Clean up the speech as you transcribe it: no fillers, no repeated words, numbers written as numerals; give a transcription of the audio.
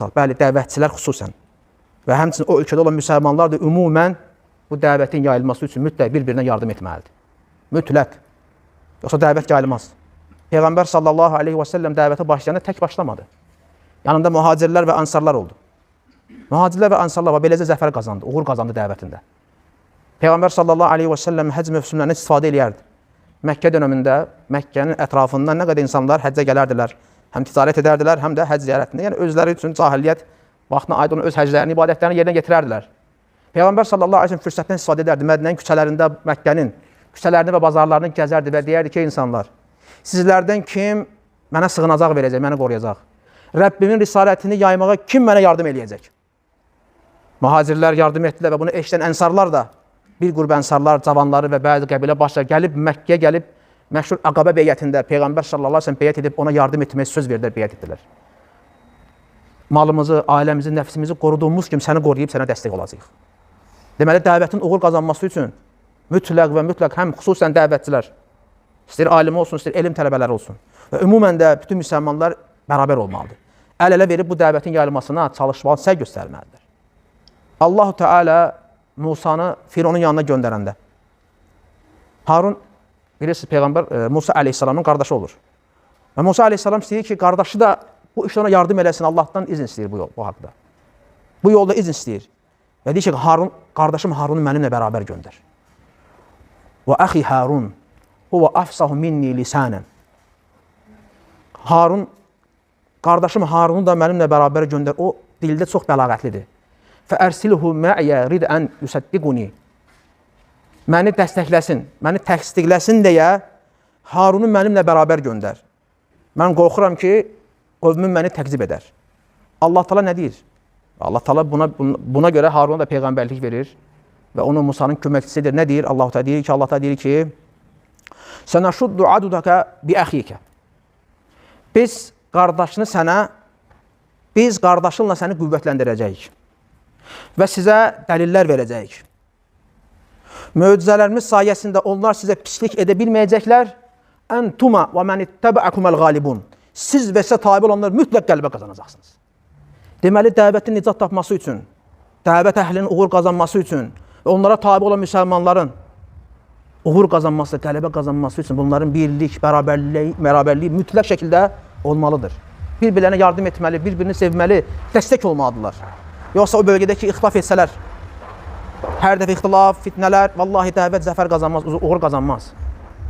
Bəli, dəvətçilər xüsusən və həmçinin o ölkədə olan müsəlmanlar da ümumən bu dəvətin yayılması üçün mütləq bir-birinə yardım etməlidir. Mütləq. Yoxsa dəvət yayılmaz. Peyğəmbər sallallahu aleyhi və səlləm dəvətə başlayanda tək başlamadı. Yanında mühacirlər və ansarlar oldu. Mühacirlər və ansarlar beləcə zəfər qazandı, uğur qazandı dəvətində. Peyğəmbər sallallahu aleyhi və səlləm həcc mövsümlərindən istifadə edərdi. Məkkə dönəmində Məkkənin ətrafından nə qədər insanlar həccə gələrdilər. Həm ticarət edərdilər, həm də həcc ziyarətində. Yəni özləri üçün cahiliyyət vaxtına aid olan öz həclərini, ibadətlərini yerinə yetirərdilər. Peyğəmbər sallallahu aleyhi və səlləm fürsətdən istifadə edərdi. Mədinənin küçələrində, Məkkənin küçələrini və bazarlarını gəzərdi və deyərdi ki, insanlar, sizlərdən kim mənə sığınacaq verəcək, məni qoruyacaq? Rəbbimin risalətini yaymağa kim mənə yardım eləyəcək? Mühacirlər yardım etdilər və bunu eşidən ənsarlar da, bir qrup ənsarlar, cavanları və bəzi qəbilə başlar gəlib Məkkəyə gəlib məşhur Əqabə beyətində Peyğəmbər sallallahu aleyhi və səlləm beyət edib ona yardım etməyə söz verdilər, beyət etdilər. Malımızı, ailəmizi, nəfsimizi qoruduğumuz kimi səni qoruyub sənə dəstək olacaq. Deməli, dəvətin uğur qazanması üçün mütləq və mütləq həm xüsusən dəvətçilər, istəyir alim olsun, istəyir elm tələbələri olsun və ümumən də bütün müsəlmanlar bərabər olmalıdır. Əl-ələ verib bu dəvətin yayılmasına çalışmalı, səy göstərməlidir. Allah-u Teala Musanı Fironun yanına göndərəndə Harun, bilirsiniz, Peyğəmbər Musa aleyhissalamın qardaşı olur. Və Musa aleyhissalam istəyir ki, qardaşı da bu işə ona yardım eləsin, Allahdan izin istəyir bu haqda. Bu yolda izin istəyir. Və deyir ki, qardaşım Harunu mənimlə bərabər göndər. Və əxi Harun, huvə afsahu minni lisanən. Harun, qardaşım Harunu da mənimlə bərabər göndər. O dildə çox bəlağətlidir. Fəərsilhu mə'yə rid'ən yüsəddiquni. Məni dəstəkləsin, məni təsdiqləsin deyə Harunu mənimlə bərabər göndər. Mən qorxuram ki, qövmüm məni təqzib edər. Allah Teala nə deyir? Allah Teala buna görə Haruna da peyğəmbərlik verir və onun Musanın köməkçisidir. Nə deyir? Allah Teala deyir ki, Sənəşuddu adudaka bi əxikə. Biz qardaşınla səni qüvvətləndirəcəyik və sizə dəlillər verəcəyik. Möcüzələrimiz sayəsində onlar sizə pislik edə bilməyəcəklər. Əntuma və mən ittəbəəkuməl qalibun. Siz və sizə tabi olanlar mütləq qəlbə qazanacaqsınız. Deməli, dəvətin nicat tapması üçün, dəvət əhlinin uğur qazanması üçün və onlara tabi olan müsəlmanların uğur qazanması, qələbə qazanması üçün bunların birlik, bərabərliyi mütləq şəkildə olmalıdır. Bir-birlərinə yardım etməli, bir-birini sevməli, dəstək olmalıdırlar. Yoxsa o bölgədəki ixtilaf etsələr, hər dəfə ixtilaf, fitnələr, vallahi dəvət zəfər qazanmaz, uğur qazanmaz.